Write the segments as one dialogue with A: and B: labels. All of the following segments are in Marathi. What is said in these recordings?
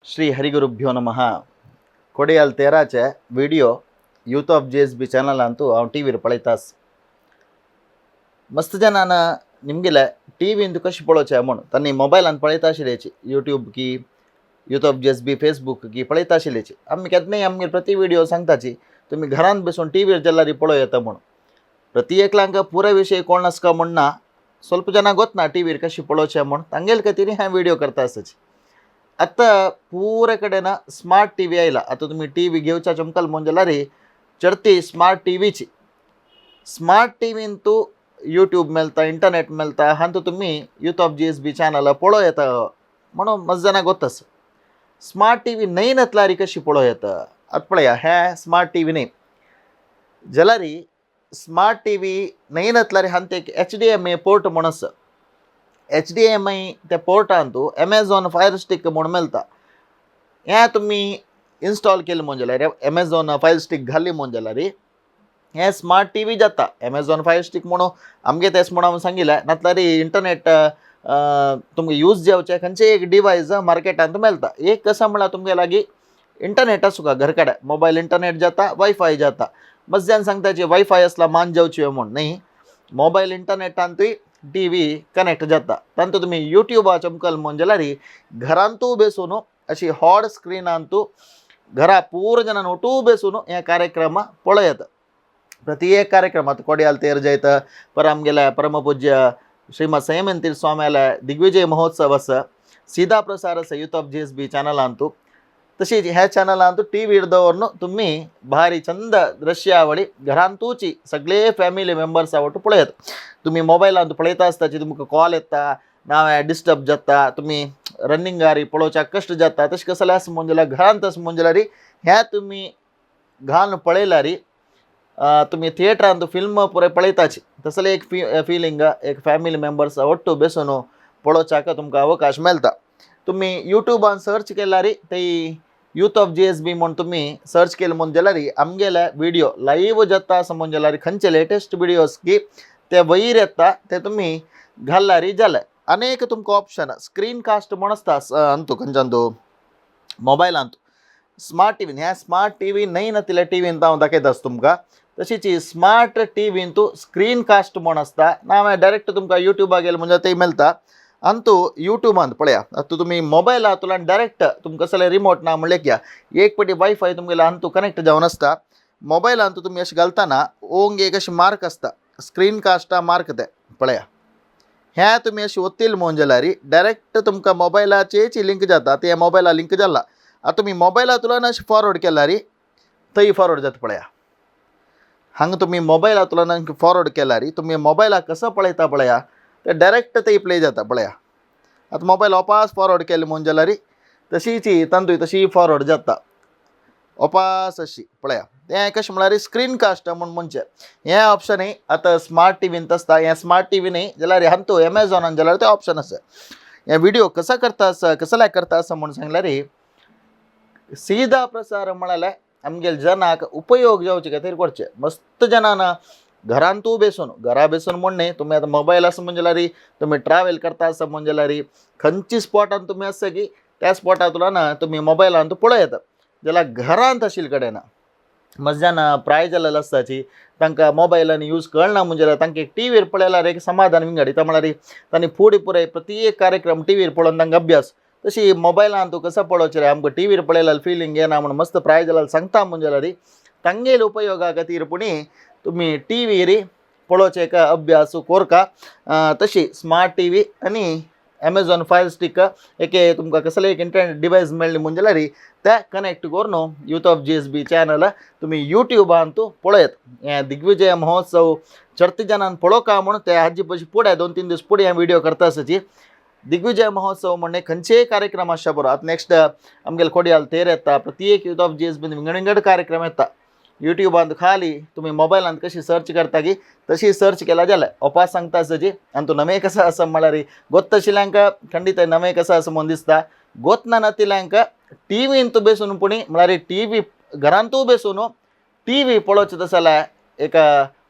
A: श्री हरिगुरुभ्यो नमः. कोडियाल 13चे video youth of GSB channel अंतू हांव टीव्हीर पळयतास. मस्त जनान निमगेले टीव्ही इंतू कशी पळोवचे म्हणून तांणी मोबायलान पळयता आशिल्लेची यूट्यूब की यूथ ऑफ GSB फेसबुक की पळयता आशिल्लेची. आमी केन्नाय आमगे प्रति व्हिडिओ सांगताची तुमी घरान बसून टीव्हीर जेल्लारी पळोव येता म्हणून. प्रति एकलांक पुरे विशय कोण आसका म्हणना, ಸ್ವಲ್ಪ ಜನ ಗೊತ್ತನಾ टीव्हीर कशी पळोवचे म्हणून तांगेल खातीर हांव व्हिडिओ करता आसाची. आता पूरे कडेन स्मार्ट टीव्ही आयला. आता तुम्ही टीव्ही घेवच्या चमकल म्हणजे चढती स्मार्ट टीव्हीची. स्मार्ट टीव्हीन तू यूट्यूब मेळता, इंटरनेट मेळता, हांतू तुम्ही यूथ ऑफ GSB चॅनल पळोव येता म्हणून मस्त जाणांक गोत्तास. स्मार्ट टीव्ही नाही नतलारी कशी पळोव येता आतां पळया. हे स्मार्ट टीव्ही नाही जलारी स्मार्ट टीव्ही नाही नतलारी हांत एक HDMI पोर्ट म्हणून आसा. HDMI त्या पोर्टान तू Amazon फायर स्टिक म्हणून मेळता. हें तुमी इन्स्टॉल केलें म्हणजे Amazon फायर स्टिक घाली म्हणजे हें स्मार्ट टीव्ही जाता. Amazon फायर स्टिक म्हणून आमगे तेच म्हणून सांगिल्लें नातलारी इंटरनेट तुमकां यूज जावचे खंयचे एक डिवायस मार्केटांत मेळता. एक कसा म्हळ्यार तुमगे लागीं इंटरनेट आसूं का घर कडेन मोबायल इंटरनेट जाता, वायफाय जाता. मस्त जाण सांगताचे वायफाय असला मान जावचे म्हणून नाही, मोबायल इंटरनेटांतूय टीव्ही कनेक्ट जाता. तांतू तुम्ही यूट्यूबा चमकल म्हणजे घरांतू बेसून अशी हॉट स्क्रीनांतू घरा पूर जनान ओटू बेसून हे कार्यक्रम पळयता. प्रति एक कार्यक्रमात कोडियाल 13 जयता पर आमगेल्या परमपूज्य श्रीमद संयमंतीर स्वाम्याला दिग्विजय महोत्सव आसा. सीधा प्रसार आसा यूथ ऑफ GSB चॅनलांतू. तशीच ह्या चॅनलांतू टीव्हीर दवरून तुम्ही भारी चंद दृश्यावळी घरांतूची सगळे फॅमिली मेंबर्स आवट पळयता. तुम्ही मोबायलांतू पळयता आसताची तुमकां कॉल येता, नाव डिस्टर्ब जाता, तुम्ही रनिंगारी पळोवच्याक कश्ट जाता. तशें कसलें आसा म्हणजे घरांत आसा म्हणजे ह्या तुम्ही घालून पळयल्यारी तुम्ही थिएटरांतू फिल्म पुरे पळयताची. तसलें एक फिलींग एक फॅमिली मेंबर्स आवट्टू बेसून पळोवच्याक तुमकां अवकाश मेळटा. तुम्ही यूट्यूबान सर्च केल्यारी ते यूथ ऑफ GSB म्हणून तुम्ही सर्च केलं म्हणजे आमगेले व्हिडिओ लाईव्ह जाता असं म्हणजे खंयचे लेटेस्ट व्हिडिओज की ते वयर येता ते तुम्ही घालल्यारी जालें. अनेक तुमकां ऑप्शन स्क्रीन कास्ट म्हणून आसता अंतू खंयच्यानू मोबायलांतू. स्मार्ट टीव्हीन ह्या स्मार्ट टीव्ही नाही नातिल्या टीव्हीन हांव दाखयतास तुमकां. तशीच स्मार्ट टीव्हीन तू स्क्रीन कास्ट म्हणून आसता. ना डायरेक्ट तुमकां यूट्यूबा गेले म्हणजे ते मेळता. अंतू यूट्यूबांत पळया आता तुम्ही मोबायलांतल्यान डायरेक्ट तुमकां कसले रिमोट ना म्हणलें क्या एक पटी वायफाय तुमगेला अंतू कनेक्ट जावन आसता. मोबायलांतू तुमी अशें घालतना ओंग एक अशी मार्क आसता स्क्रीन कास्टा मार्क ते पळया. हें तुमी अशी ओत्तील म्हणजे डायरेक्ट तुमकां मोबायलाचेची लिंक जाता. ते मोबायला लिंक जाला. आतां तुमी मोबायलांतल्यान अशें फॉरवर्ड केल्यारी थंय फॉरवर्ड जाता पळया. हांगा तुमी मोबायलांतल्यान फॉरवर्ड केल्यारी तुमी मोबायलाक कसो पळयता पळया ते डायरेक्ट थंय प्ले जाता पळया. आतां मोबायल ओपास फॉरवर्ड केले म्हणजे तशीच तांतूय तशी फॉरवर्ड जाता ओपास अशी पळया. तें कशें म्हळ्यार स्क्रीन कास्ट म्हणून म्हणजे हें ऑप्शनय आतां स्मार्ट टीव्हींत आसता. हें स्मार्ट टीव्ही न्ही जाल्यार हांतू Amazonan जाल्यार तें ऑप्शन आसा. हें व्हिडिओ कसा करता आसा कसल्याक करता आसा म्हणून सांगल्यार सीधा प्रसार म्हळ्यार आमगेल जनाक उपयोग जावचे खातीर करचे. मस्त जनान घरांतू बेसून घरा बेसून म्हणणे तुम्ही आता मोबाईल आसा म्हणजे तुम्ही ट्रॅव्हल करता आसा म्हणजे खंयची स्पॉटान तुम्ही आसा की त्या स्पॉटांतल्यान तुम्ही मोबायलांतू पळोव येता. जाल्यार घरांत आशिल्ले कडेन मस्त जाणां प्राय जालेले आसताची तांकां मोबायलांनी यूज कळना म्हणजे तांकां एक टीव्हीर पळयल्यार एक समाधान विंगडिता म्हळ्यार तांणी फुडें पुराय प्रति एक कार्यक्रम टीव्हीर पळोवन तांकां अभ्यास. तशी मोबायलांत तूं कसो पळोवचे रे आमकां टीव्हीर पळयल्यार फिलींग येना म्हणून मस्त प्राय जाल्यार सांगता म्हणजे तांगेल उपयोगा खातीर पुणी तुम्ही टीव्हीर पळोवचे का अभ्यास कोरका. तशी स्मार्ट टीव्ही आनी Amazon फायर स्टिक एक तुमकां कसले एक इंटरनेट डिवायस मेळ्ळी म्हणजे ते कनेक्ट करून यूथ ऑफ GSB चॅनल तुम्ही यूट्यूबान तूं पळयत. हें दिग्विजय महोत्सव चर्ती जनान पळोवका म्हणून ते हाजी पयलीं फुडें 2-3 दीस फुडें हें व्हिडिओ करता आसाची. दिग्विजय महोत्सव म्हणजे खंयचेय कार्यक्रम आसचे बरो. आतां नेक्स्ट आमगेले कोडियाल 13 येता. प्रति एक यूथ ऑफ GSB विंगड कार्यक्रम येता. यूट्यूबांत खाली तुम्ही मोबायलांत कशी सर्च करता की तशी सर्च केला जाल्यार ओपास सांगता आसाची. आनी तूं नवें कसो आसा म्हळ्यार गोत्त आशिल्ल्यांक खंडीत नवें कसो आसा म्हणून दिसता. गोत्त नातिल्ल्यांक टीव्हीन तूं बेसून पुणी म्हळ्यार टीव्ही घरांतू बेसून टीव्ही पळोवचें तशें जाल्यार एक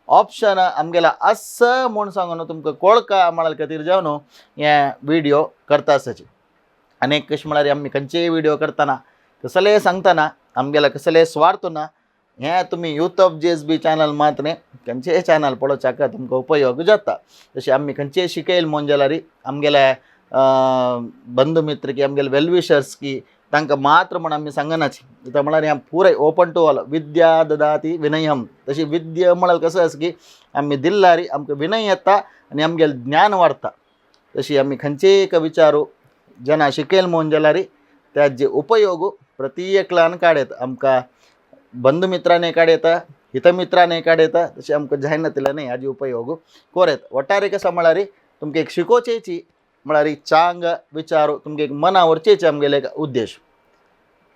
A: ऑप्शन आमगेला असं म्हणून सांगून तुमकां कळका म्हळ्यार खातीर जावन हें व्हिडिओ करता आसाची. अनेक कशें म्हळ्यार आमी खंयचेय व्हिडिओ करतना कसलेय सांगतना आमगेला कसलेय स्वार्थ ना. हें तुमी यूथ ऑफ GSB चॅनल मात न्ही खंयचेय चॅनल पळोवच्याक तुमकां उपयोग जाता. जशें आमी खंयचेय शिकयल म्हूण जाल्यार आमगेले बंधू मित्र की आमगेले वेलविशर्स की तांकां मात्र म्हण आमी सांगनाची. कित्याक म्हळ्यार हें पुराय ओपन टू ऑल. विद्या ददाती विनयम. तशी विद्या म्हळ्यार कसं आसा की आमी दिल्यार आमकां विनय येता आनी आमगेलें ज्ञान वाडटा. तशी आमी खंयचेय विचारू जेन्ना शिकयल म्हूण जाल्यार त्याचे उपयोग प्रति एकल्यान काडयता. आमकां बंधू मित्रांनी काडयता, हितमित्रांनी काडयता, तशें आमकां जायनातल्यानय हाजे उपयोग कोरयता. ಒಟ್ಟಾರೆ कसा म्हळ्यार तुमकां एक शिकोवचेची म्हळ्यार चांग विचारू तुमकां एक मना व्हरचेचे आमगेले एक उद्देश.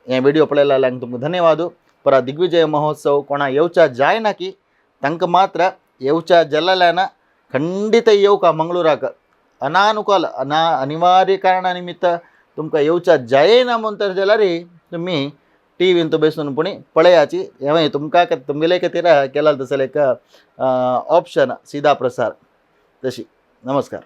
A: हे व्हिडिओ पळयल्या लागून तुमकां धन्यवाद. पर दिग्विजय महोत्सव कोणा येवच्या जायना की तांकां मात्र येवच्या जाल्यान खंडित येवका मंगळुराक. अनानुकूल अनिवार्य कारणा निमित्त तुमकां येवच्या जायना म्हूण तर जाल्यार तुमी टीव्हीन तो बसून पुणी पळयाची. हे तुमकां तुमगेले खातीर केला तसले एक ऑप्शन सीधा प्रसार तशी. नमस्कार.